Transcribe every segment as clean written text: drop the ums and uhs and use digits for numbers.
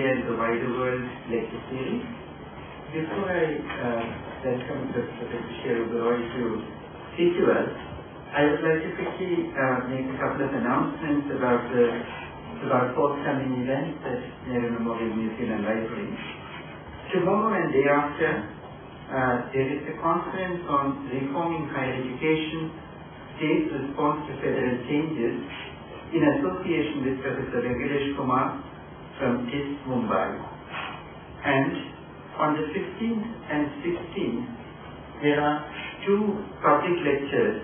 India and the Wider World lecture series. Before I welcome Professor Patricia Uberoi to speak to us, I would like to quickly make a couple of announcements about forthcoming events at Nehru Memorial Museum and Library. Tomorrow and day after, there is a conference on reforming higher education, state's response to federal changes, in association with Professor Regulash Kumar from IS Mumbai. And on the 15th and 16th, there are two public lectures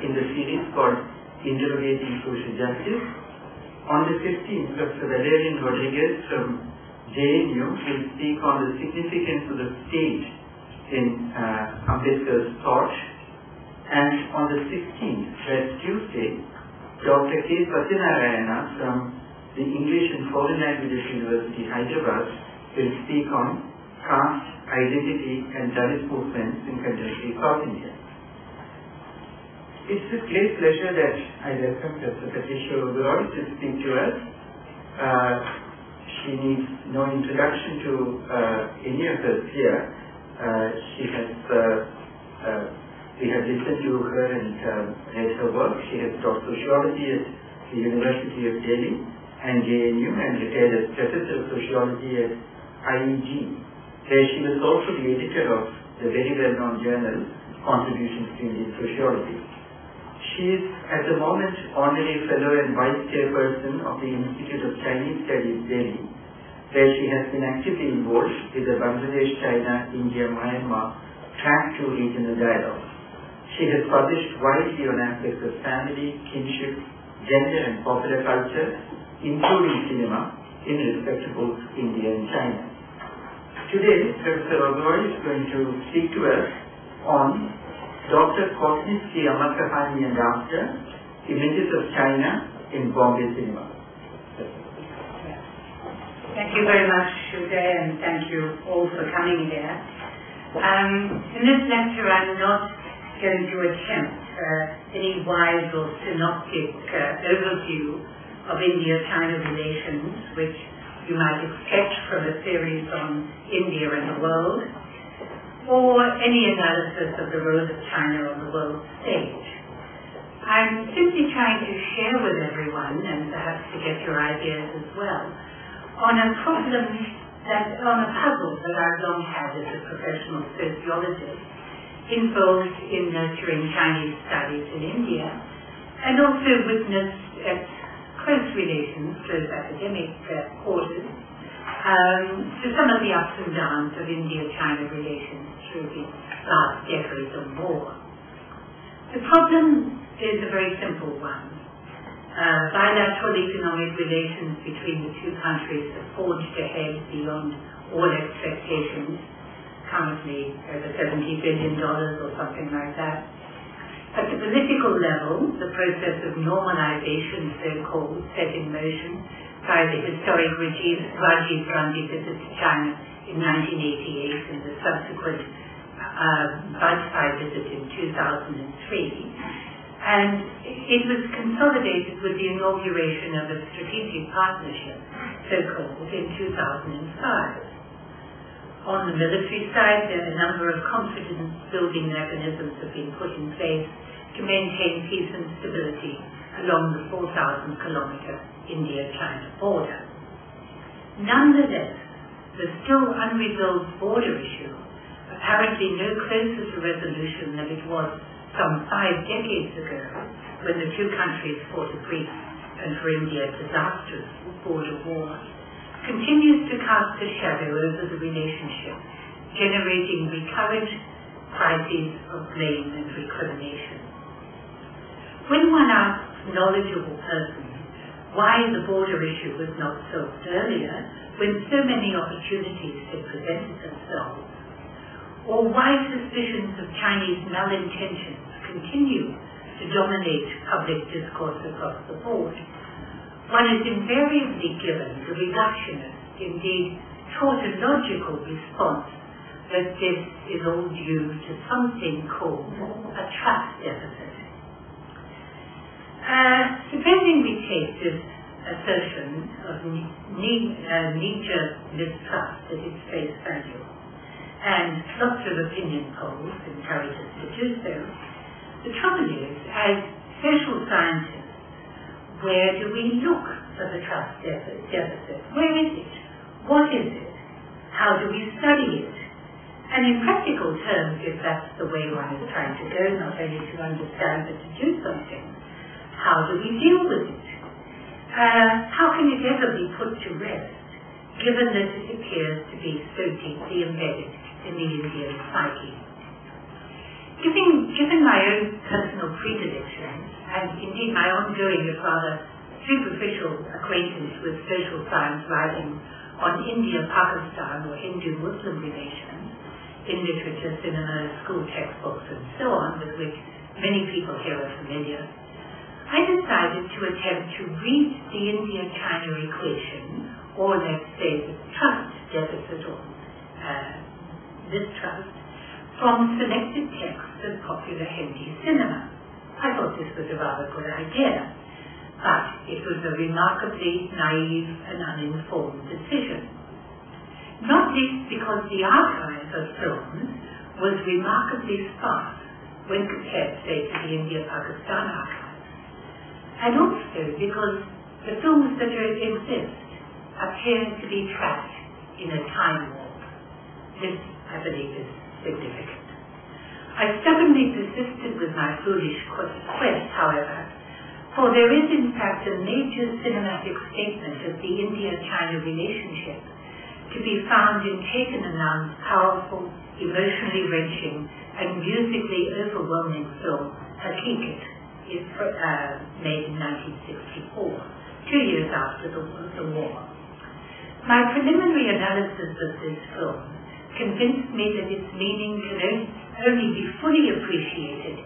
in the series called Interrogating Social Justice. On the 15th, Professor Valerian Rodriguez from JNU will speak on the significance of the state in Ambedkar's thought. And on the 16th, that's Tuesday, Dr. K. Satyanarayana from the English and Foreign Languages University, Hyderabad, will speak on caste, identity, and Dalit movements in contemporary South India. It's with great pleasure that I welcome Professor Patricia Uberoi to speak to us. She needs no introduction to any of us here. We have listened to her and read her work. She has taught sociology at the University of Delhi and JNU and retired as Professor of Sociology at IEG, where she was also the editor of the very well-known journal, Contributions to Indian Sociology. She is at the moment Honorary Fellow and Vice Chairperson of the Institute of Chinese Studies, Delhi, where she has been actively involved with the Bangladesh, China, India, Myanmar Track 2 regional dialogue. She has published widely on aspects of family, kinship, gender and popular culture, including cinema, in respectable India and China. Today, Professor Uberoi is going to speak to us on Dr. Kotnis ki Amar, Kahani and After, Images of China in Bombay cinema. Thank you very much, Uday, and thank you all for coming here. In this lecture, I'm not going to attempt any wide or synoptic overview of India-China relations, which you might expect from a series on India and the world, or any analysis of the role of China on the world stage. I'm simply trying to share with everyone, and perhaps to get your ideas as well, on a puzzle that I've long had as a professional sociologist, involved in nurturing Chinese studies in India, and also witnessed at close academic quarters, to some of the ups and downs of India-China relations through the last decade or more. The problem is a very simple one. Bilateral economic relations between the two countries have forged ahead beyond all expectations, currently over $70 billion or something like that. At the political level, the process of normalization, so-called, set in motion by the historic Rajiv Gandhi visit to China in 1988 and the subsequent Vajpayee visit in 2003. And it was consolidated with the inauguration of a strategic partnership, so-called, in 2005. On the military side, a number of confidence-building mechanisms have been put in place to maintain peace and stability along the 4,000-kilometer India-China border. Nonetheless, the still unresolved border issue, apparently no closer to resolution than it was some 5 decades ago when the two countries fought a brief and for India disastrous border war, continues to cast a shadow over the relationship, generating recurrent crises of blame and recrimination. When one asks knowledgeable persons why the border issue was not solved earlier, when so many opportunities had presented themselves, or why suspicions of Chinese malintentions continue to dominate public discourse across the board, one is invariably given the reductionist, indeed tautological response that this is all due to something called a trust deficit. Supposing we take this assertion of knee-jerk mistrust at its face value. And lots of opinion polls encourage us to do so. The trouble is, as social scientists, where do we look for the trust deficit? Where is it? What is it? How do we study it? And in practical terms, if that's the way one is trying to go, not only to understand but to do something, how do we deal with it? How can it ever be put to rest, given that it appears to be so deeply embedded in the Indian psyche? Given my own personal predilections, and indeed my ongoing, if rather superficial acquaintance with social science writing on India-Pakistan or Hindu-Muslim relations, in literature, cinema, school textbooks, and so on, with which many people here are familiar, I decided to attempt to read the India-China equation, or let's say the trust deficit or mistrust, from selected texts of popular Hindi cinema. I thought this was a rather good idea, but it was a remarkably naive and uninformed decision. Not least because the archive of films was remarkably sparse when compared, say, to the India-Pakistan archive. And also because the films that exist appear to be trapped in a time warp. This, I believe, is significant. I stubbornly persisted with my foolish quest, however, for there is in fact a major cinematic statement of the India-China relationship to be found in Taken Anand's powerful, emotionally wrenching, and musically overwhelming film Hakikat, made in 1964, 2 years after the war. My preliminary analysis of this film convinced me that its meaning can only be fully appreciated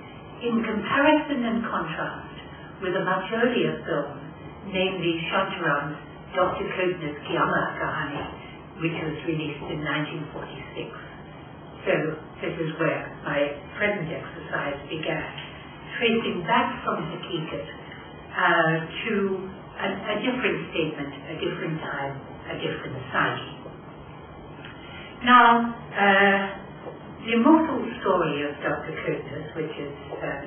in comparison and contrast with a much earlier film, namely Shantaram's Dr. Kotnis' Amar Kahani, which was released in 1946. So this is where my present exercise began, tracing back from Hakikat to a different statement, a different time, a different psyche. Now, the immortal story of Dr. Kotnis, which is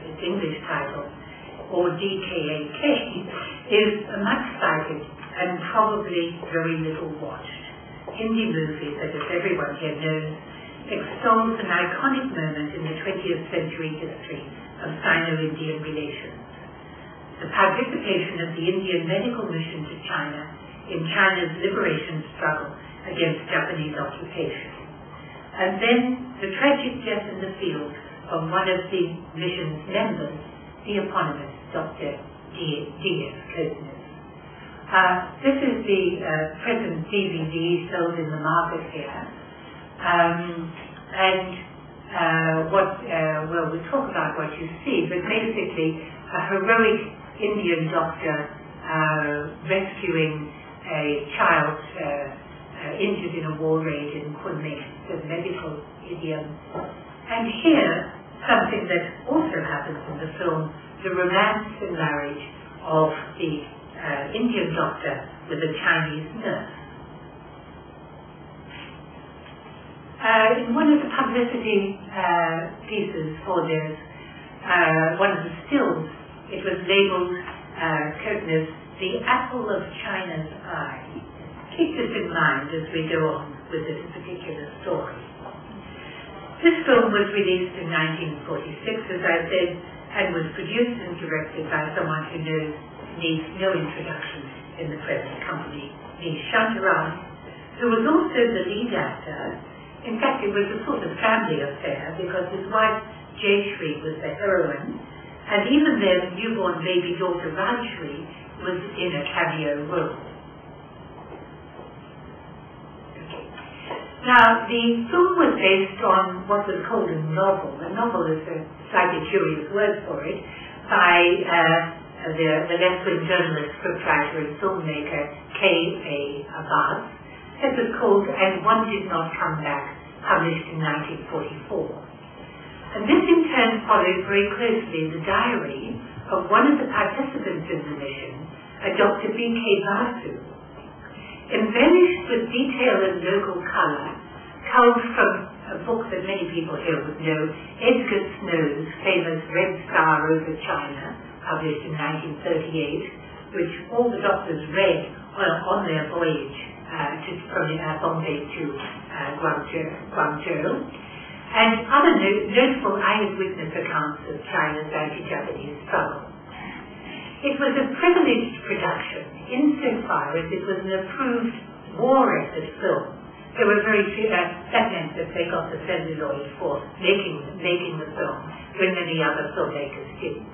its English title, or DKAK, is a much cited and probably very little watched Hindi movie that, as everyone here knows, extols an iconic moment in the 20th century history of Sino-Indian relations. The participation of the Indian medical mission to China in China's liberation struggle against Japanese occupation. And then the tragic death in the field of one of the mission's members, the eponymous Dr. D.S. Kotnis. This is the present DVD sold in the market here. We'll talk about what you see, but basically a heroic Indian doctor rescuing a child injured in a war raid in Kunming, the medical idiom. And here, something that also happens in the film, the romance and marriage of the Indian doctor with a Chinese nurse. In one of the publicity pieces for this, one of the stills, it was labeled Kotnis, the apple of China's eye. Keep this in mind as we go on with this particular story. This film was released in 1946, as I said, and was produced and directed by someone who needs no introduction in the present company, Shantaram, who was also the lead actor. In fact, it was a sort of family affair because his wife, Jayashri, was the heroine, and even their newborn baby daughter, Rajshri, was in a cameo role. Okay. Now, the film was based on what was called a novel. A novel is a slightly curious word for it, by the left-wing journalist, scriptwriter, and filmmaker K.A. Abbas. It was called And One Did Not Come Back, published in 1944. And this in turn followed very closely the diary of one of the participants in the mission, Dr. B.K. Basu, embellished with detail and local colour, culled from a book that many people here would know, Edgar Snow's famous Red Star over China, published in 1938, which all the doctors read on their voyage from Bombay to Guangzhou, and other notable eyewitness accounts of China's anti-Japanese struggle. It was a privileged production insofar as it was an approved war effort film. There were very few, that meant that they got the celluloid for making the film, when many other filmmakers didn't.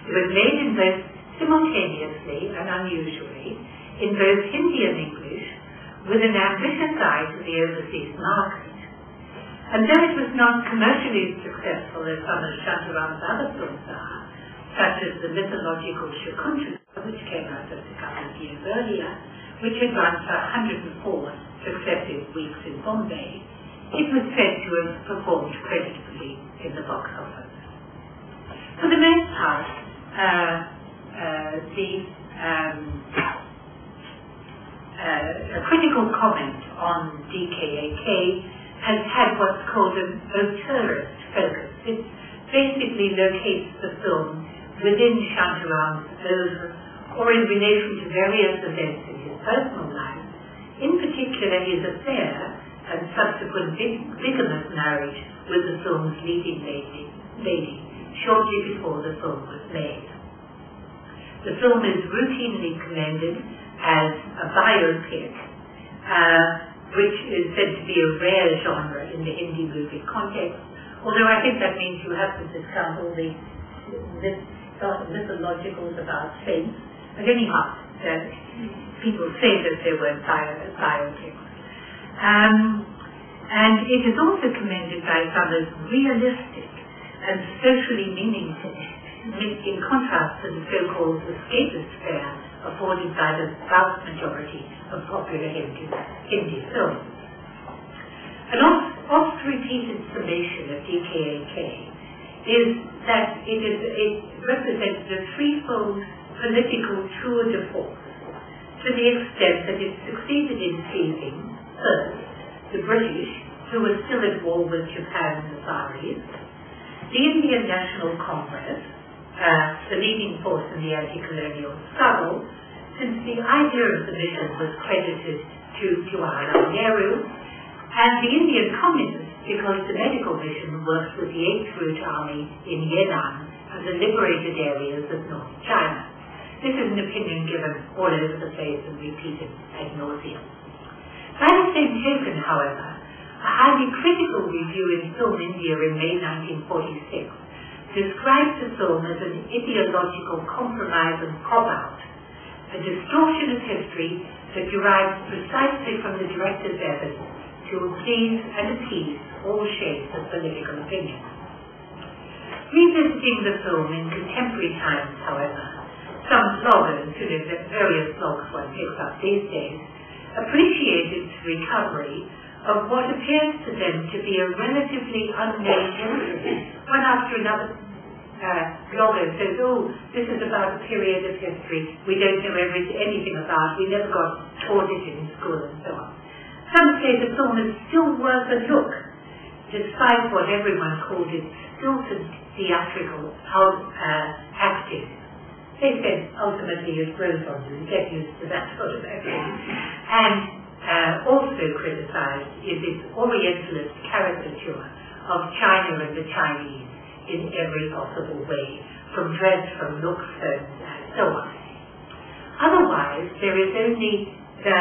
It was made in both simultaneously and unusually, in both Hindi and English, with an ambitious eye to the overseas market. And though it was not commercially successful as some of Shantaram's other films are, such as the mythological Shakuntala, which came out just a couple of years earlier, which had run for 104 successive weeks in Bombay, it was said to have performed creditably in the box office. For the most part, a critical comment on DKAK has had what's called an auteurist focus. It basically locates the film within Shantaram's oeuvre or in relation to various events in his personal life, in particular his affair and subsequent bigamous marriage with the film's leading lady shortly before the film was made. The film is routinely commended as a biopic, which is said to be a rare genre in the Hindi movie context, although I think that means you have to discount all the mythologicals about saints. But anyhow, people say that they were biopics. And it is also commended by some as realistic and socially meaningful, in contrast to the so-called escapist fare afforded by the vast majority of popular Hindi films. An oft-repeated summation of DKAK is that it represents the threefold political tour de force, to the extent that it succeeded in seizing, first, the British, who were still at war with Japan and the Far East, the Indian National Congress, the leading force in the anti-colonial struggle, since the idea of the mission was credited to Jawaharlal Nehru, and the Indian Communists, because the medical mission worked with the 8th Route Army in Yan'an and the liberated areas of North China. This is an opinion given all over the place and repeated ad nauseum. By the same token, however, a highly critical review in Film India in May 1946 described the film as an ideological compromise and cop-out, a distortion of history that derives precisely from the director's efforts to please and appease all shades of political opinion. Revisiting the film in contemporary times, however, some bloggers, various blogs one picks up these days, appreciated its recovery of what appears to them to be a relatively unknown history. One after another blogger says, oh, this is about a period of history we don't know anything about, we never got taught it in school and so on. Some say the film is still worth a look, despite what everyone called its stilted theatrical acting. They said ultimately it grows on you, you get used to that sort of acting. And also criticized is its Orientalist caricature of China and the Chinese in every possible way, from dress, from looks, and so on. Otherwise, there is only the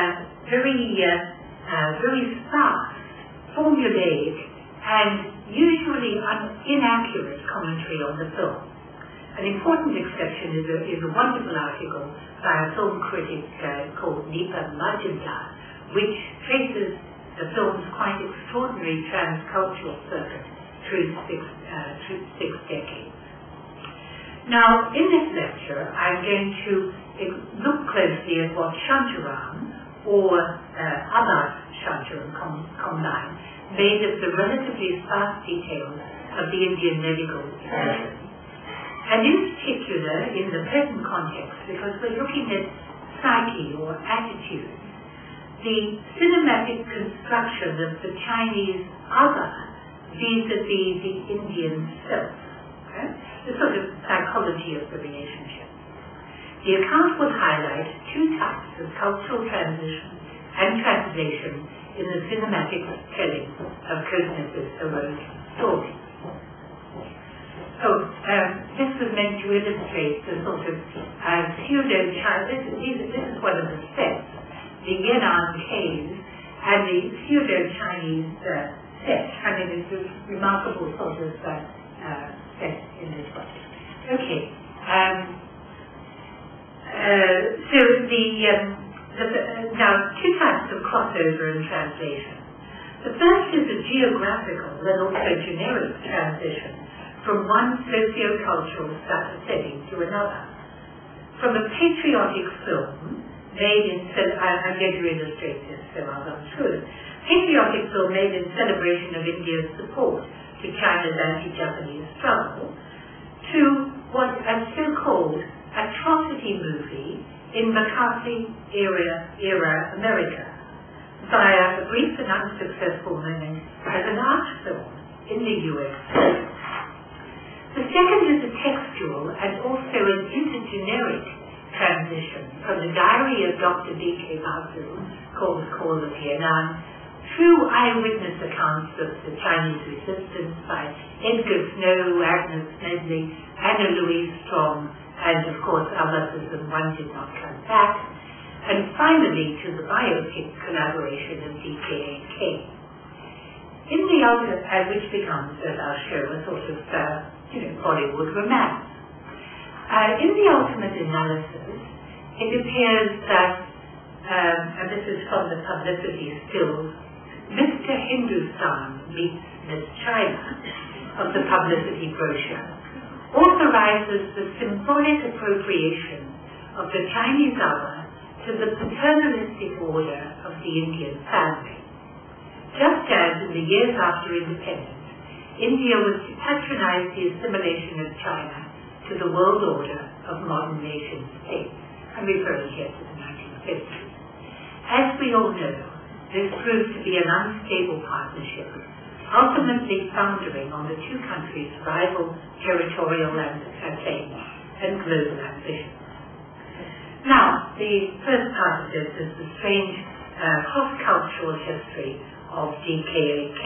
very sparse, formulaic, and usually inaccurate commentary on the film. An important exception is a wonderful article by a film critic called Nipa Majumdar, which traces the film's quite extraordinary transcultural circuit through six decades. Now, in this lecture, I'm going to look closely at what Shantaram, or Amar Shantaram combined, made of the relatively sparse details of the Indian medical experience. And in particular, in the present context, because we're looking at psyche or attitude, the cinematic construction of the Chinese other vis-a-vis the Indian self, okay? The sort of psychology of the relationship. The account will highlight two types of cultural transition and translation in the cinematic telling of Kotnis' heroic story. This was meant to illustrate the sort of pseudo-Chinese, this is one of the sets, the Yan'an caves and the pseudo-Chinese set. I mean, it's a remarkable sort of set in this one. Okay. Now, two types of crossover in translation. The first is a geographical and also generic transition from one socio-cultural setting to another. From a patriotic film made in, I'm going to illustrate this so I'll run through it. Patriotic film made in celebration of India's support to China's anti-Japanese struggle, to what a so-called atrocity movie in McCarthy-era America, via a brief and unsuccessful moment as an art film in the US. The second is a textual and also an intergeneric transition from the diary of Dr. D.K. Basu, called The Call of Yan'an, through eyewitness accounts of the Chinese resistance by Edgar Snow, Agnes Smedley, Anna Louise Strong, and of course others than One Did Not Come Back, and finally to the biopic collaboration of DKAK. In the other, which becomes, as I'll show, a sort of Bollywood romance. In the ultimate analysis, it appears that, and this is from the publicity stills, Mr. Hindustan meets Miss China of the publicity brochure authorizes the symbolic appropriation of the Chinese other to the paternalistic order of the Indian family. Just as in the years after independence, India was to patronize the assimilation of China to the world order of modern nation states. I'm referring here to the 1950s. As we all know, this proved to be an unstable partnership, ultimately foundering on the two countries' rival territorial claims and global ambitions. Now, the first part of this is the strange cross-cultural history of DKAK,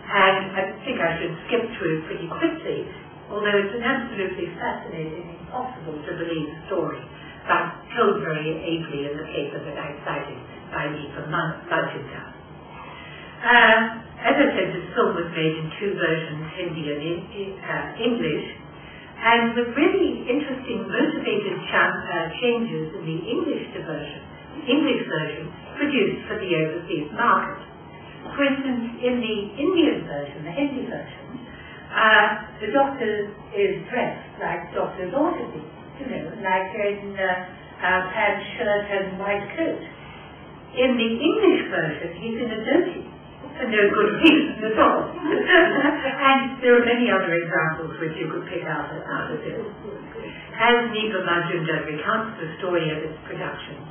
and I think I should skip through it pretty quickly, although it's an absolutely fascinating, impossible to believe story, but told very ably in the paper that I cited by me from Manchester. As I said, this film was made in two versions, Hindi and English, and with really interesting motivated changes in the English version produced for the overseas market. For instance, in the Indian version, the Hindi version, the doctor is dressed like doctors ought to be, like in pants, shirt and white coat. In the English version, he's in a dhoti, for no good reason at all. And there are many other examples which you could pick out of this. As Nipa Majumdar recounts the story of its production,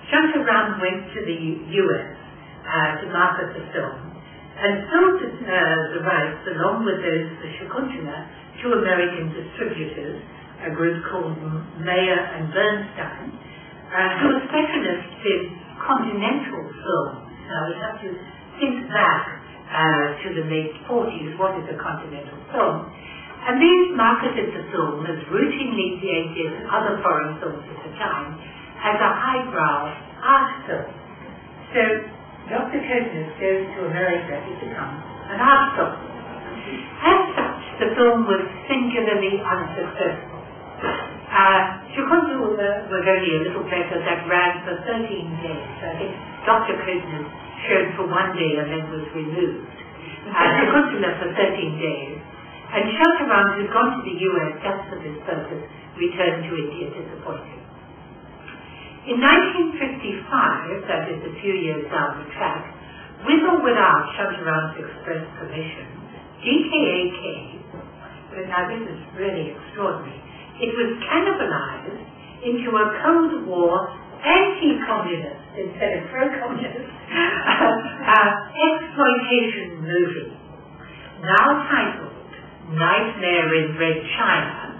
Shantaram went to the US to market the film and sold the rights along with those for Shakuntala to American distributors, a group called Mayer and Bernstein, who were specialists in continental films. Now we have to think back to the late 40s, what is a continental film? And these marketed the film as routinely created other foreign films at the time as a highbrow art film. So Dr. Kotnis goes to America to become an art film. As such, the film was singularly unsuccessful. Shakuntala was only a little better, that ran for 13 days. I think Dr. Kotnis showed for one day and then was removed. Shakuntala for 13 days. And Shantaram, who'd gone to the US just for this purpose, returned to India disappointed. In 1955, that is a few years down the track, with or without Shantaram's express permission, DKAK now this is really extraordinary, it was cannibalized into a Cold War anti-communist instead of pro-communist exploitation movie, now titled Nightmare in Red China.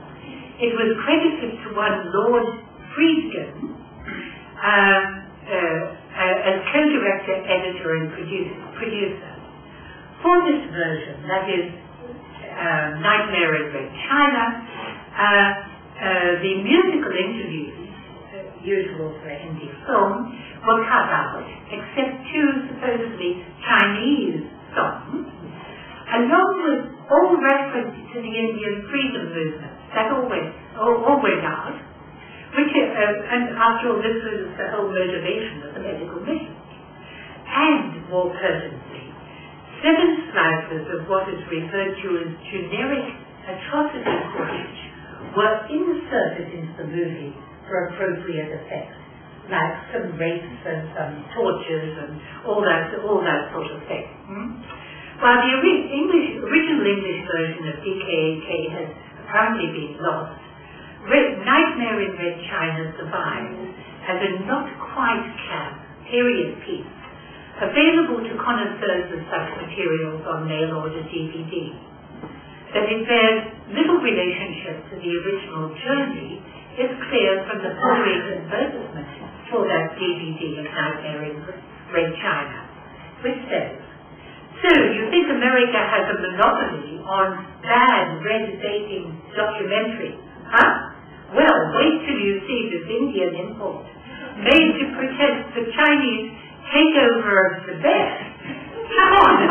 It was credited to one Lord Friedgen as co-director, editor, and producer. For this version, that is Nightmare in Red China, the musical interviews, usual for a Hindi film, were cut out, except two supposedly Chinese songs, along with all reference to the Indian freedom movement. That all went out, which, and after all, this was the whole motivation of the medical mission. And, more pertinently, 7 slices of what is referred to as generic atrocity footage were inserted into the movie for appropriate effect, like some rapes and some tortures and all that sort of thing. While the original English version of DKAK has apparently been lost, Nightmare in Red China survives as a not-quite-camp period piece, available to connoisseurs of such materials on mail-order DVD. That it bears little relationship to the original journey is clear from the following advertisement for that DVD of Nightmare in Red China, which says, "So, you think America has a monopoly on bad red dating documentaries, huh? Well, wait till you see this Indian import, made to protest the Chinese takeover of Tibet. Come on!"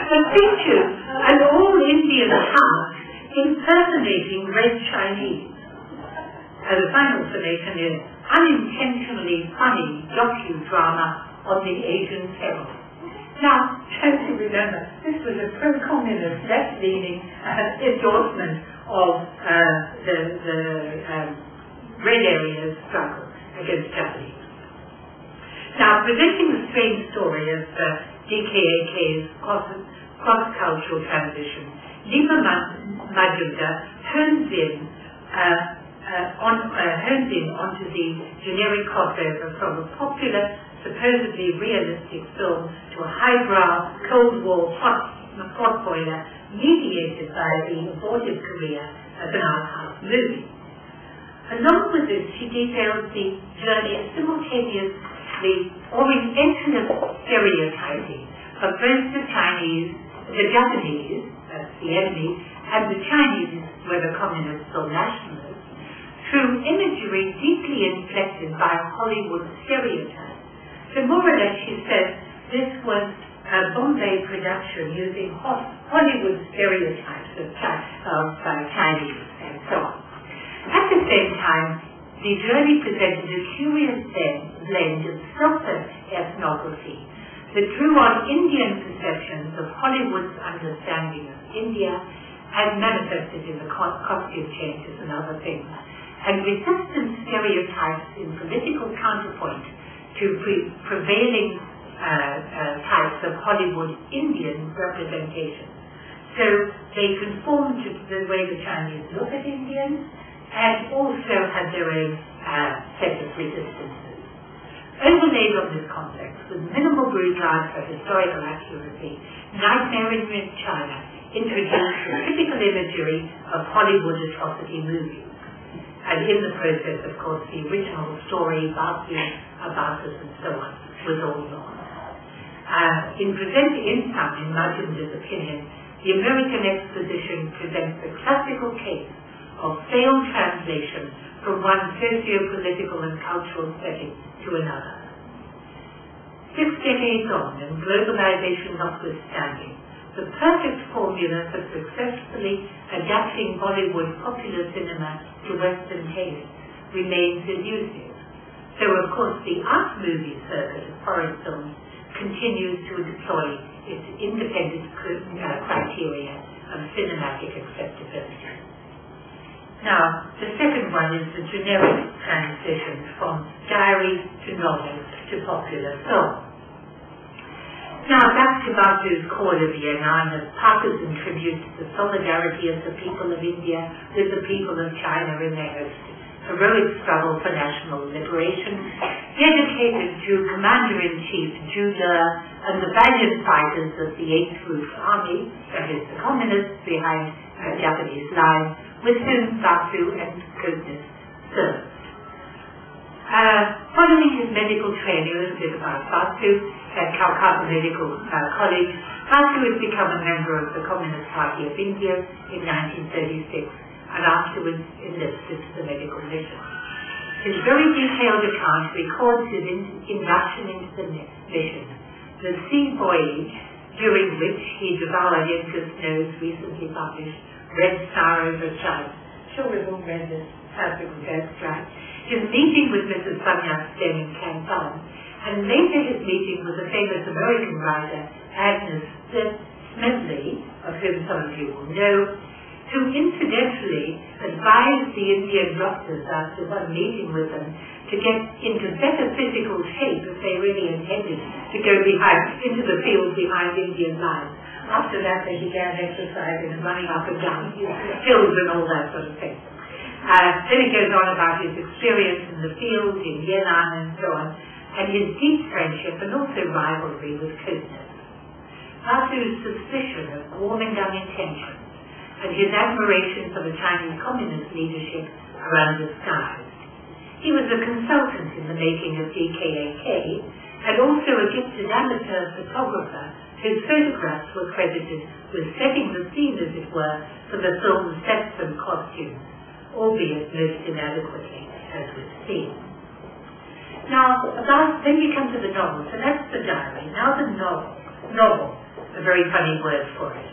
The features an all-Indian cast impersonating red Chinese. The final summation is unintentionally funny docudrama on the Asian peril. Now, don't you remember, this was a pro-communist, left-leaning endorsement of the Red Area's struggle against Japanese. Now, presenting the strange story of DKAK's cross-cultural transition, Lima Majumdar hones in onto the generic crossover from a popular, supposedly realistic film to a highbrow, Cold War pot boiler mediated by the abortive career as an art house movie. Along with this, she details the journey of simultaneously orientation of stereotyping of both the Japanese, that's the enemy, and the Chinese, whether communists or nationalists, through imagery deeply inflected by Hollywood stereotypes. So more or less, she says, this was a Bombay production using Hollywood stereotypes of Chinese and so on. At the same time, the journey presented a curious blend of softer ethnography that drew on Indian perceptions of Hollywood's understanding of India as manifested in the costume changes and other things, and resistant stereotypes in political counterpoint to prevailing types of Hollywood Indian representation. So they conform to the way the Chinese look at Indians and also had their own set of resistances. Overlaid on this context, with minimal regard for historical accuracy, Nightmare in Red China introduced the typical imagery of Hollywood atrocity movies. And in the process, of course, the original story about us and so on was all lost. In Majumdar's opinion, the American exposition presents a classical case of failed translation from one socio-political and cultural setting to another. 6 decades on, and globalization notwithstanding, the perfect formula for successfully adapting Bollywood popular cinema to Western taste remains elusive. So, of course, the art movie circuit of foreign films continues to deploy its independent criteria of cinematic acceptability. Now, the second one is the generic transition from diary to novel to popular film. Now back to Basu's call of Yan'an as partisan tribute to the solidarity of the people of India with the people of China in their heroic struggle for national liberation, dedicated to Commander-in-Chief Zhu De and the valiant fighters of the 8th Group Army, that is the communists behind Japanese lines, with whom Basu and Kotnis served. Following his medical training, a little bit about Basu, at Calcutta Medical College, Basu had become a member of the Communist Party of India in 1936 and afterwards enlisted to the medical mission. His very detailed account records his induction into the mission, the sea voyage, during which he devoured Edgar Snow's recently published Red Star Over China. Sure we've all read this, Patricia, that's right. His meeting with Mrs. Sanyas then in Canton, and later his meeting with the famous American writer Agnes Smedley, of whom some of you will know, who incidentally advised the Indian doctors after one meeting with them to get into better physical shape if they really intended to go into the field behind Indian lines. After that they began exercising and running up and down hills and all that sort of thing. Then he goes on about his experience in the field, in Yan'an and so on, and his deep friendship and also rivalry with Kotnis. Basu's suspicion of Kuomintang intentions and his admiration for the Chinese Communist leadership are undisguised. He was a consultant in the making of DKAK and also a gifted amateur photographer whose photographs were credited with setting the scene, as it were, for the film's sets and costumes, albeit most inadequately, as we've seen. Now, then you come to the novel. So that's the diary. Now the novel, a very funny word for it.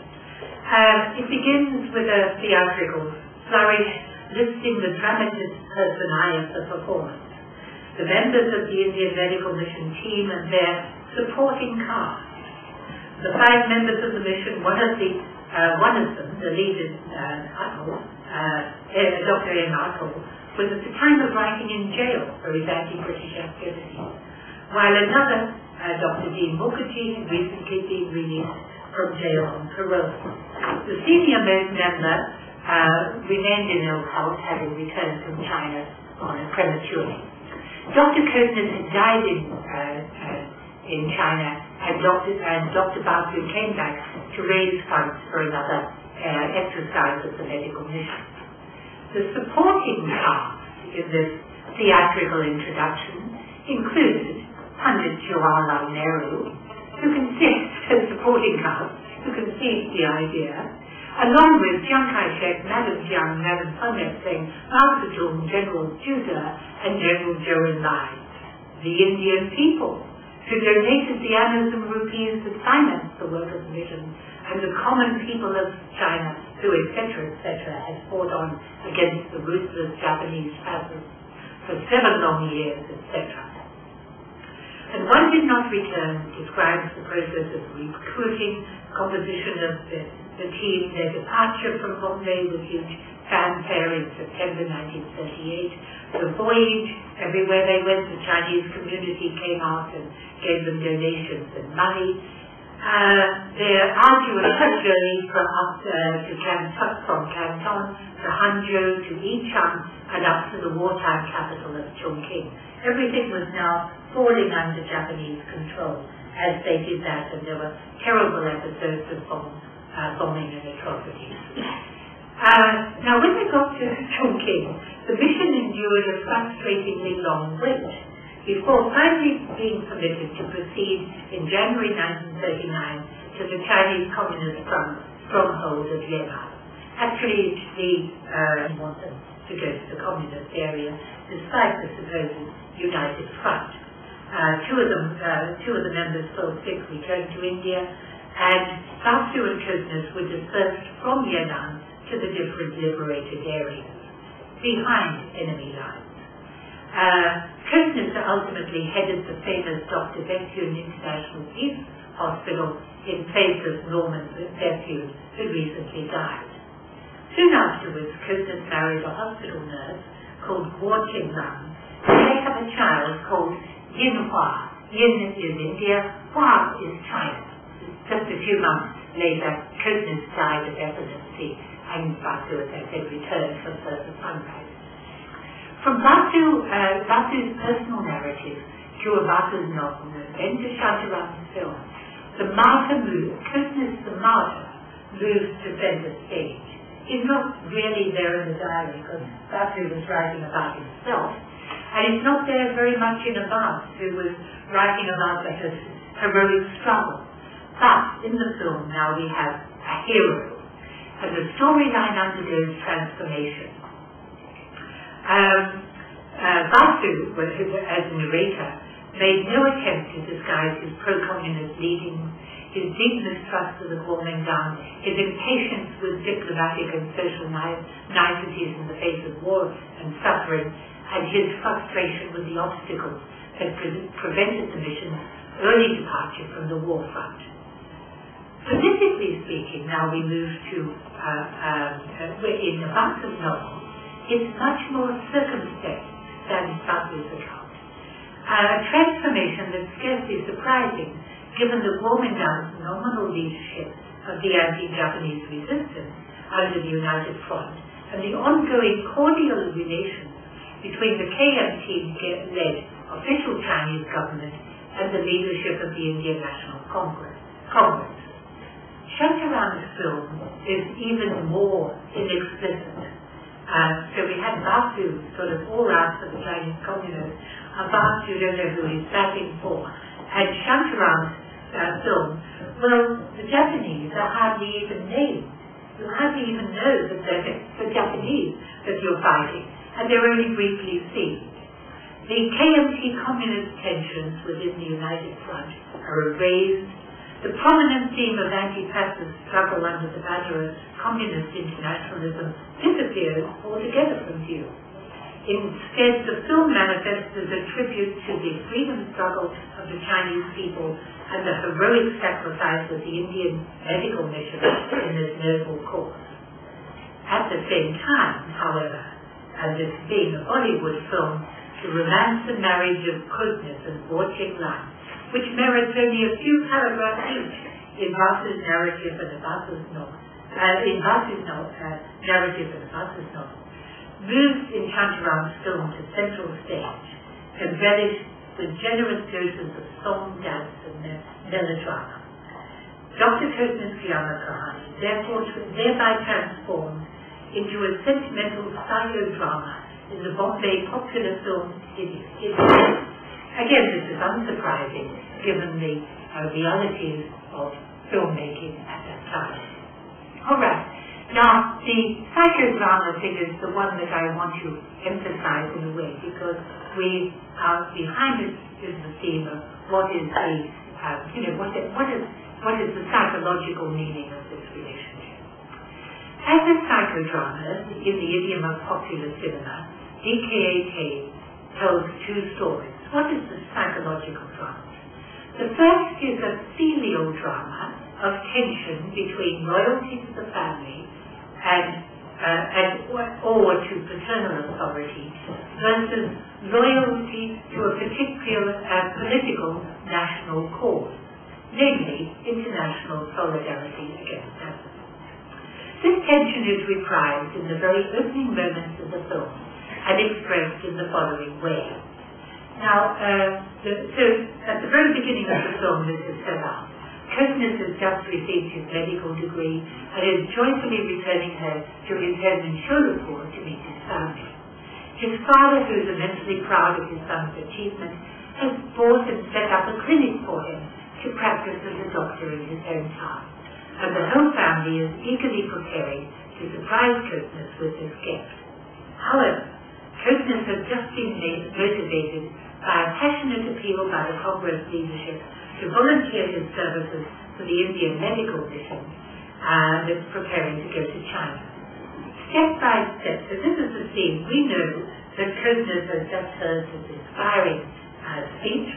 It begins with a theatrical flourish listing the dramatis personae of the performance, the members of the Indian Medical Mission team and their supporting cast. The 5 members of the mission, one of them, the leader, Dr. N. Atul, was at the time of writing in jail for his anti-British activities, while another, Dr. Dean Mukherjee, had recently been released from jail on parole. The senior member remained in ill health, having returned from China prematurely. Dr. Kotnis had died in China, and Dr. Basu came back to raise funds for another exercise of the medical mission. The supporting cast in this theatrical introduction included Pandit Jawaharlal Nehru, who conceived the idea, along with Chiang Kai-shek, Madam Jiang, Madam Sun Yat-sen, Mao Zedong, General Zhu De, and General Zhou Enlai, the Indian people, who donated the annas and rupees that financed the work of the mission, and the common people of China, who, etc., had fought on against the ruthless Japanese fascists for 7 long years, etc. And One Did Not Return describes the process of recruiting, composition of the team, their departure from Bombay with huge fanfare in September 1938, the voyage, everywhere they went, the Chinese community came out and gave them donations and money. Their arduous journey from Canton to Hangzhou to Yichang and up to the wartime capital of Chongqing. Everything was now falling under Japanese control as they did that, and there were terrible episodes of bombing and atrocities. Now when they got to Chongqing, the mission endured a frustratingly long wait before finally being permitted to proceed in January 1939 to the Chinese Communist stronghold of Yan'an. Actually, they want them to go to the communist area, despite the supposed united front. Two of the members fell sick, returned to India, and Basu and Kotnis were dispersed from Yan'an to the different liberated areas, behind enemy lines. Kotnis ultimately headed the famous Dr. Bethune International Peace Hospital in place of Norman Bethune, who recently died. Soon afterwards, Kotnis married a hospital nurse called Guo Qinglang, and they have a child called Yin Hua. Yin is India, Hua is China. just a few months later, Kotnis died of epilepsy, and Basu, as I said, returned for further fundraising. From Basu's personal narrative to a Basu's novel, and then to Shantaram's film, the martyr moves, Kotnis the martyr, moves to center stage. He's not really there in the diary because Basu was writing about himself, and he's not there very much in Amar, who was writing about the heroic struggle. But in the film now we have a hero, and the storyline undergoes transformation. Basu, as narrator, made no attempt to disguise his pro-communist leanings, his deep mistrust of the Kuomintang, his impatience with diplomatic and social niceties in the face of war and suffering, and his frustration with the obstacles that prevented the mission's early departure from the war front. Politically speaking, now we move to, in the Basu's novel, it's much more circumspect than Basu's account. A transformation that's scarcely surprising, given the Kuomintang's nominal leadership of the anti-Japanese resistance under the United Front, and the ongoing cordial relations between the KMT-led official Chinese government and the leadership of the Indian National Congress. Shantaram's film is even more inexplicit. So we had Basu sort of all out for the Chinese communists, and Basu, you don't know who he's batting for. And Shantaram's film, well, the Japanese are hardly even named. You hardly even know that they're the Japanese that you're fighting, and they're only briefly seen. The KMT communist tensions within the United Front are erased. The prominent theme of anti-fascist struggle under the banner of communist internationalism disappears altogether from view. Instead, the film manifests as a tribute to the freedom struggle of the Chinese people and the heroic sacrifice of the Indian medical mission in this noble cause. At the same time, however, as this being a Bollywood film, the romance and marriage of Kotnis and Borching Lan, which merits only a few paragraphs each in Basu's narrative and Basu's novel, moves in Shantaram's film to central stage, embellished with generous doses of song, dance, and melodrama. Dr. Kotnis' Kahani thereby transformed into a sentimental psychodrama in the Bombay popular film idiom. Again, this is unsurprising given the realities of filmmaking at that time. All right. Now, the psychodrama thing is the one that I want to emphasize in a way, because we are behind it is the theme of what is the what is the psychological meaning of this relationship. As a psychodrama, in the idiom of popular cinema, DKAK tells two stories. What is the psychological drama? The first is a filial drama of tension between loyalty to the family and to paternal authority versus loyalty to a particular political national cause, namely international solidarity against terrorism. This tension is reprised in the very opening moments of the film and expressed in the following way. Now, so at the very beginning of the film, this is set up. Kotnis has just received his medical degree and is joyfully returning to his home in Sholapur to meet his family. His father, who is immensely proud of his son's achievement, has bought and set up a clinic for him to practice as a doctor in his hometown, and the whole family is eagerly preparing to surprise Kotnis with this gift. However, Kotnis has just been motivated by a passionate appeal by the Congress leadership to volunteer his services for the Indian medical mission that's preparing to go to China. Step by step, so this is the scene. We know that Kotnis has just heard this inspiring speech,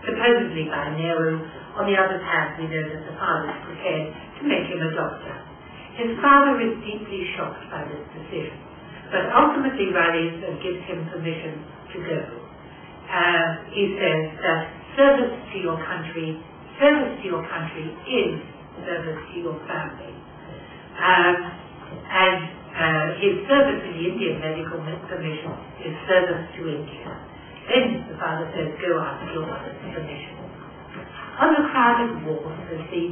supposedly by Nehru. On the other hand, we know that the father is prepared to make him a doctor. His father is deeply shocked by this decision, but ultimately rallies and gives him permission to go. He says that service to your country service to your country is service to your family. His service in the Indian Medical Commission is service to India. Then the father says, go ask your mother's permission. On the crowded wharf, as the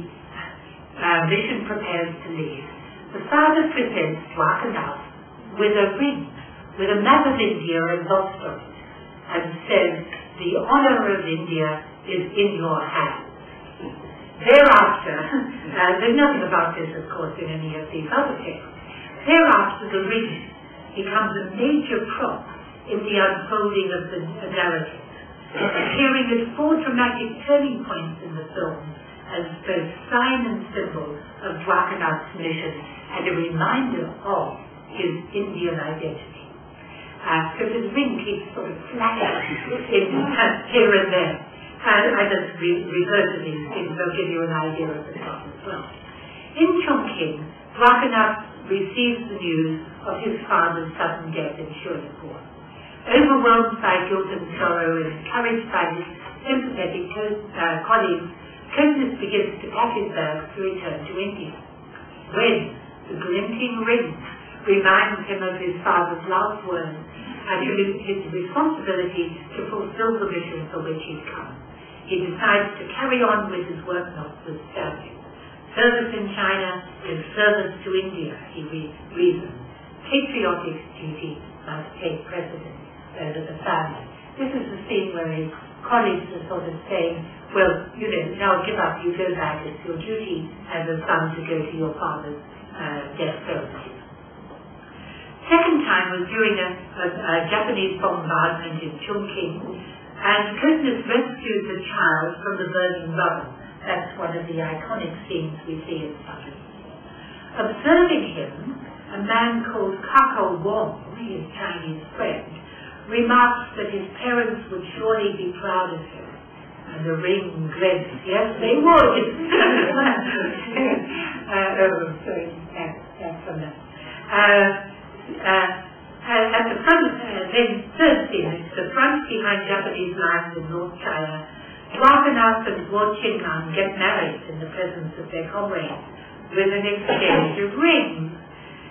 mission prepares to leave, the father presents Dwarkanath with a ring, with a map of India embossed on it, and says, the honor of India is in your hands. Thereafter, there's nothing about this, of course, in any of these other tales. Thereafter, the ring becomes a major prop in the unfolding of the narrative, appearing at 4 dramatic turning points in the film as both sign and symbol of Dwarkanath's mission and a reminder of his Indian identity. So his ring keeps sort of flashing here and there. And I just refer to these things, they'll give you an idea of the plot as well. In Chongqing, Dwarkanath receives the news of his father's sudden death in Shuripur. Overwhelmed by guilt and sorrow and encouraged by his sympathetic colleagues, Kotnis begins to pack his bags to return to India. When the glinting ring reminds him of his father's last words and his responsibility to fulfill the mission for which he's come, he decides to carry on with his work notwithstanding. Service in China is service to India, he reasons. Patriotic duty must take precedence over the family. This is the scene where his colleagues are sort of saying, well, now give up, you go back, it's your duty as a son to go to your father's death ceremony. Second time was during a Japanese bombardment in Chongqing, and Kotnis rescued the child from the burning rubble. That's one of the iconic scenes we see in Patricia. Observing him, a man called Kako Wong, his Chinese friend, remarks that his parents would surely be proud of him. And the ring grins. Yes, they would. That's from that. At the front, then third scene, the front behind Japanese lines in North China, Dwarkanath and Guo Qingnan get married in the presence of their comrades with an exchange of rings.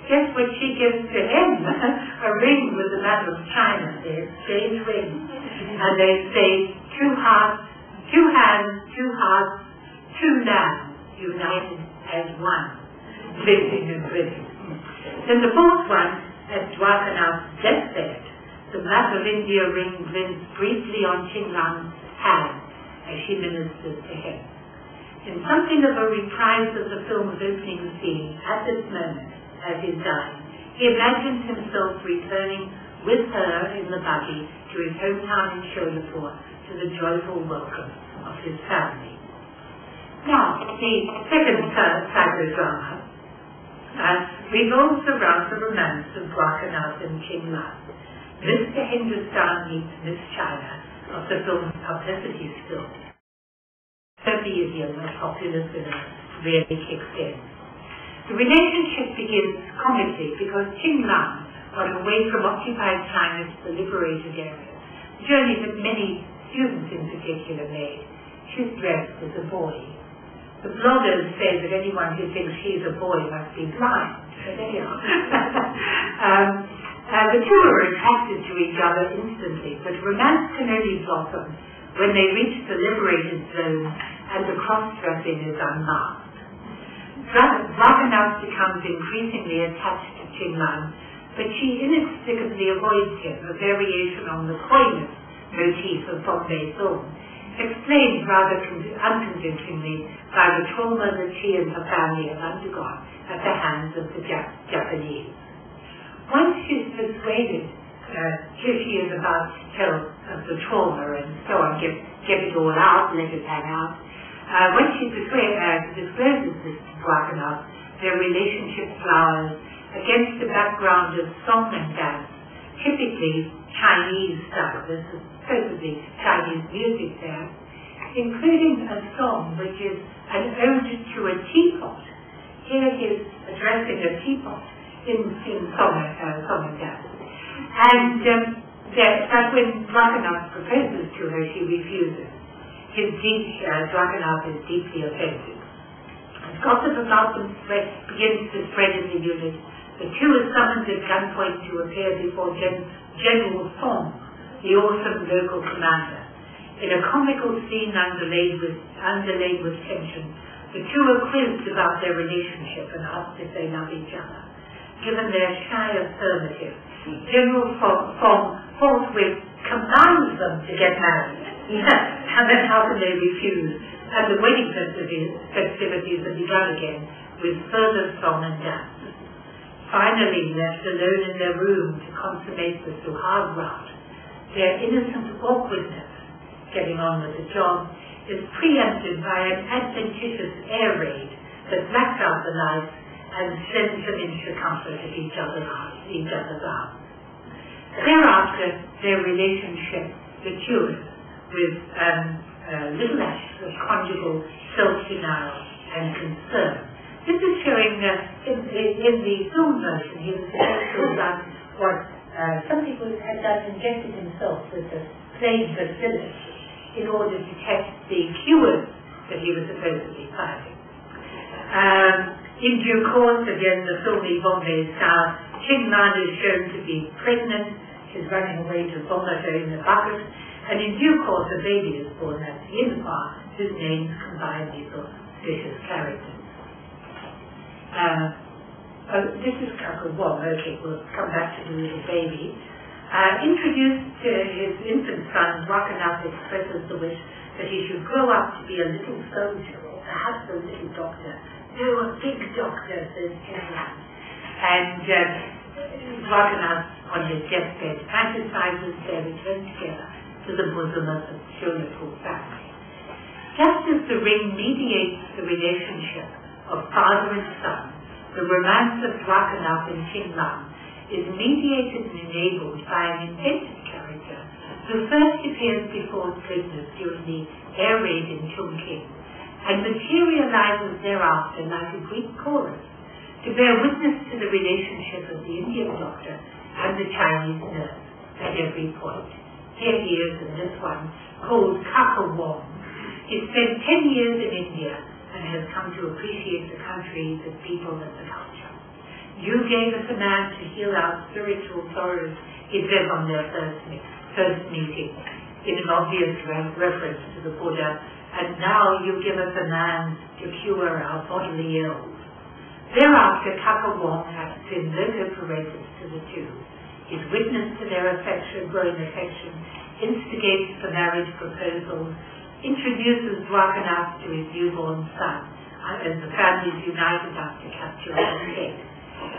Guess what she gives to him? A ring with the map of China. They exchange rings. And they say, 2 hearts, 2 hands, 2 hearts, 2 lands, united as one, living and grinning. Then the fourth one, at Dwarkanath's deathbed, the map of India ring glints briefly on Qinglan's hand as she ministers to him. In something of a reprise of the film's opening scene, at this moment, as he's dying, he imagines himself returning with her in the buggy to his hometown in Shuripur to the joyful welcome of his family. Now, the second psychodrama revolves around the romance of Dwarkanath and Qinglan. Mr. Hindustan meets Miss China of the film's publicity skills. The idiom of popular cinema really kicks in. The relationship begins comically because Qinglan, on her way from occupied China to the liberated area, a journey that many students in particular made, she's dressed as a boy. The bloggers say that anyone who thinks she's a boy must be blind. So there you are. The two are attracted to each other instantly, but romance can only blossom when they reach the liberated zone and the cross-dressing is unmasked. Dwarkanath becomes increasingly attached to Qinglan, but she inexplicably avoids him, a variation on the coyness motif of Bombay film, explained rather unconvincingly by the trauma that she and her family have undergone at the hands of the Japanese. Once she's persuaded, here she is about to tell of the trauma and so on, get it all out, let it hang out. When she discloses this to Dwarkanath, their relationship flowers against the background of song and dance, typically Chinese style. There's supposedly Chinese music there, including a song which is an ode to a teapot. Here he is addressing a teapot in song and dance. And but when Dwarkanath proposes to her, she refuses. Drakanath is deeply offended. As gossip about them begins to spread in the unit, the two are summoned at gunpoint to appear before General Song, the awesome local commander. In a comical scene underlaid with tension, the two are quizzed about their relationship and asked if they love each other. Given their shy affirmative, General Song forthwith commands them to get married. And then how can they refuse? And the wedding festivities have begun again with further song and dance. Finally, left alone in their room to consummate the suhag route, their innocent awkwardness, getting on with the job, is preempted by an adventitious air raid that blacks out the lights and sends them into comfort at each other's arms. Thereafter, their relationship matures with little acts of conjugal self-denial and concern. This is showing that in the film version, he was supposed to have done what some people had done, injected himself with the plague bacillus in order to test the cures that he was supposedly finding. In due course, again, the filmy Bombay style, Ching Lan is shown to be pregnant. She's running away to vomit her in the bucket, and in due course a baby is born at the Infa, whose names combine these vicious characters. This is Kaka Wong. Okay, we'll come back to the little baby. Introduced to his infant son, Drakanath expresses the wish that he should grow up to be a little soldier, or perhaps a little doctor. No, a big doctor, says Chinglan. And Drakanath, on his deathbed, fantasizes their return together to the bosom of the Shonapur family. Just as the ring mediates the relationship of father and son, the romance of Drakanath and Chinglan is mediated and enabled by an invented character who first appears before prisoners during the air raid in Chongqing and materializes thereafter like a Greek chorus to bear witness to the relationship of the Indian doctor and the Chinese nurse at every point. Here he is in this one, called Kaka Wong. He spent 10 years in India and has come to appreciate the country, the people, and the culture. You gave us a man to heal our spiritual sorrows, he says on their first meeting, in an obvious reference to the Buddha, and now you give us a man to cure our bodily ills. Thereafter, Kaka Wong acts in loco parentis to the two. His witness to their growing affection, instigates the marriage proposals, introduces Drakanath to his newborn son, as the families united after capture of the king.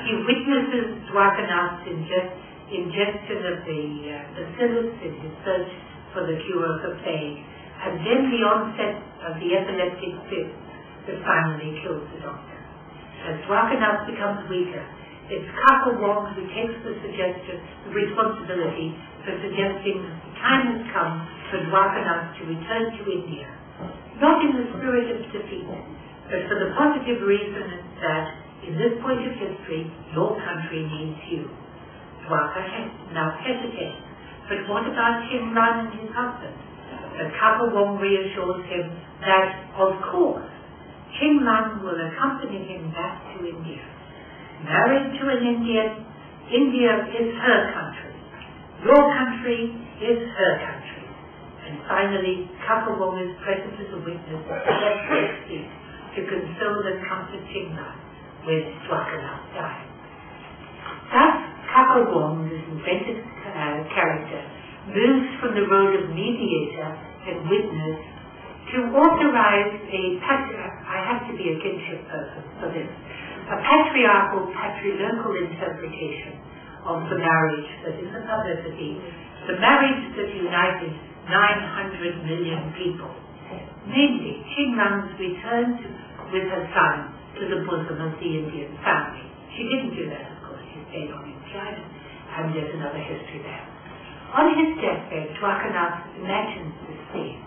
He witnesses Drakanath's ingestion of the bacillus in his search for the cure of the plague, and then the onset of the epileptic fit that finally kills the doctor. As Drakanath becomes weaker, it's Kaka Wong who takes the responsibility for suggesting that the time has come for Drakanath to return to India, not in the spirit of defeat, but for the positive reason that, in this point of history, your country needs you. Dwaka now hesitates, but what about Chinglan and his husband? But Kaka Wong reassures him that, of course, Chinglan will accompany him back to India. Married to an Indian, India is her country. Your country is her country. And finally, Kaka Wong is present as a witness of the excuse to console and comfort Chinglan when Drakanath died. Thus, Kaka Wong, this invented character, moves from the road of mediator and witness to authorize I have to be a kinship person for this, a patriarchal, patrilocal interpretation of the marriage that is a publicity, the marriage that united 900 million people, namely Chinglan's return with her son to the bosom of the Indian family. She didn't do that, of course. She stayed on in China, and there's another history there. On his deathbed, Drakanath imagines this scene,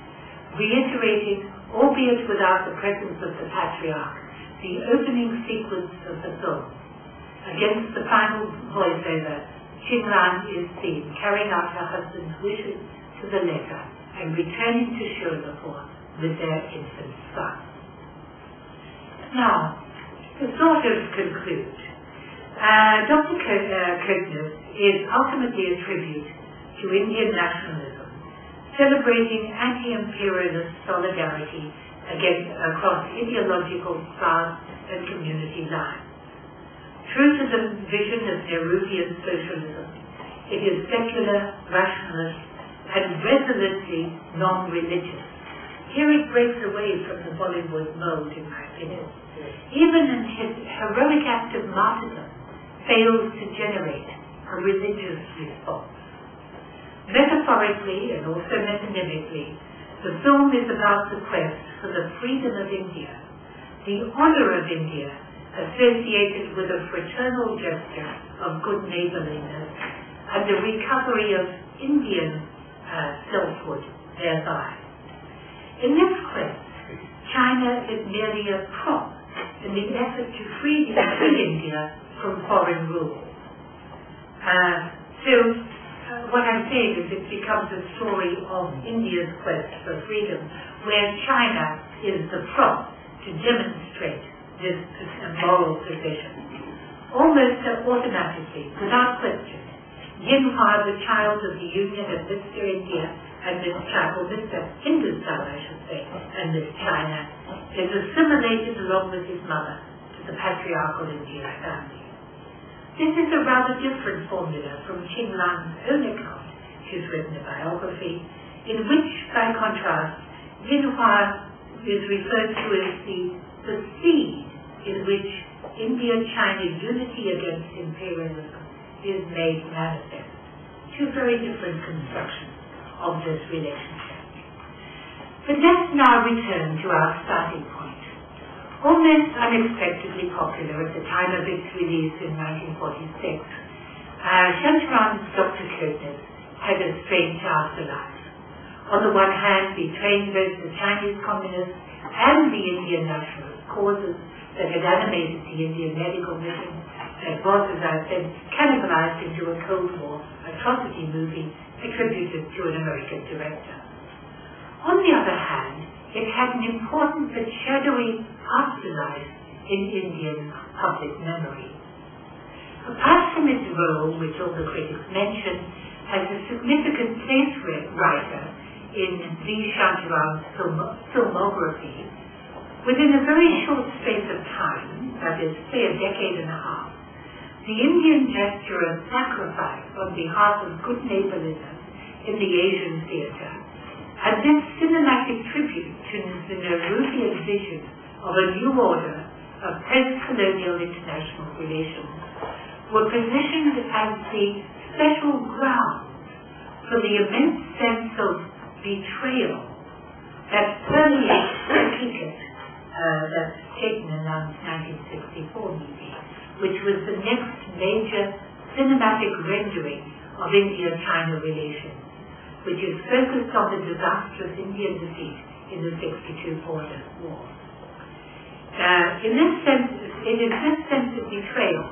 reiterating, albeit without the presence of the patriarch, the opening sequence of the film. Against the final voiceover, Chinglan is seen carrying out her husband's wishes to the letter and returning to Shonapur with their infant son. Now, to sort of conclude, Dr. Kotnis is ultimately a tribute to Indian nationalism, celebrating anti-imperialist solidarity across ideological, class and community lines. True to the vision of Nehruvian socialism, it is secular, rationalist, and resolutely non-religious. Here it breaks away from the Bollywood mold, in my opinion. Even in his heroic act of martyrdom fails to generate a religious response. Metaphorically and also metonymically, the film is about the quest for the freedom of India, the honor of India associated with a fraternal gesture of good neighborliness, and the recovery of Indian selfhood thereby. In this quest, China is merely a prop in the effort to free India from foreign rule. What I'm saying is it becomes a story of India's quest for freedom, where China is the prop to demonstrate this moral position. Almost automatically, without question, Yinhua, the child of the union of Mr. India and Miss China, or Mr. Hindustan, I should say, and Miss China, is assimilated along with his mother to the patriarchal Indian family. This is a rather different formula from Qing Lan's own account. She's written a biography, in which, by contrast, Yinhua is referred to as the seed in which India-China unity against imperialism is made manifest. Two very different constructions of this relationship. But let's now return to our starting point. Almost unexpectedly popular at the time of its release in 1946, Shantaram's Dr. Kotnis had a strange afterlife. On the one hand, betraying both the Chinese communists and the Indian nationalist causes that had animated the Indian medical mission, that was, as I said, cannibalized into a Cold War atrocity movie attributed to an American director. On the other hand, it had an important but shadowy afterlife in Indian public memory. Apart from its role, which all the critics mention, as a significant place writer in V. Shantaram's filmography, within a very short space of time, that is, say a decade and a half, the Indian gesture of sacrifice on behalf of good neighborliness in the Asian theater, and this cinematic tribute to the Nehruvian vision of a new order of post-colonial international relations, were positioned as the special ground for the immense sense of betrayal that permeates the ticket that's taken in the 1964 meeting, which was the next major cinematic rendering of India-China relations, which is focused on the disastrous Indian defeat in the 62 border war. In this sense, it is this sense of betrayal.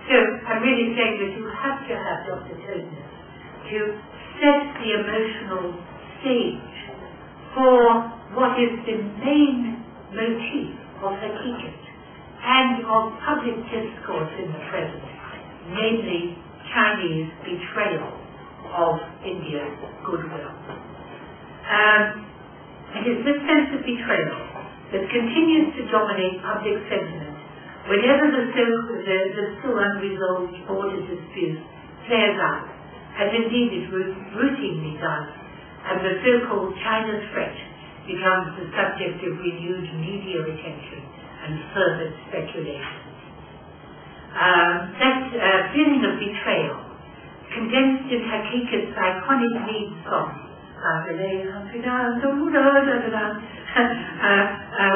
So I'm really saying that you have to have Dr. Kotnis to set the emotional stage for what is the main motif of Hakikat and of public discourse in the present, namely Chinese betrayal of India's goodwill. It is this sense of betrayal that continues to dominate public sentiment whenever the still unresolved border dispute flares up, as indeed it routinely does, and the so-called China threat becomes the subject of renewed media attention and further speculation. That feeling of betrayal, condensed in Hakikat's iconic lead song,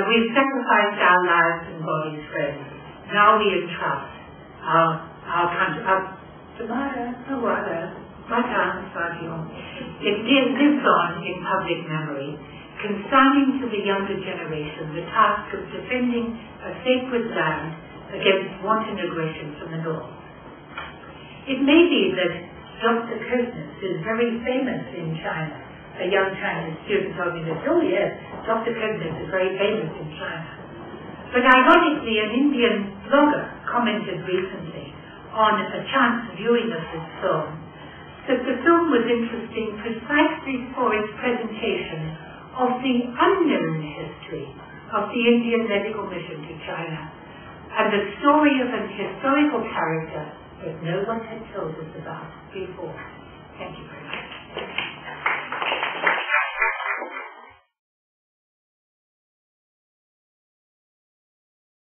we've sacrificed our lives and bodies, friends. Now we entrust our country. It lives on in public memory, consigning to the younger generation the task of defending a sacred land against wanton aggression from the north. It may be that Dr. Kotnis is very famous in China a young Chinese student told me that, oh yes, Dr. Kotnis is very famous in China. But ironically, an Indian blogger commented recently on a chance viewing of this film that the film was interesting precisely for its presentation of the unknown history of the Indian medical mission to China and the story of an historical character that no one had told us about before. Thank you very much.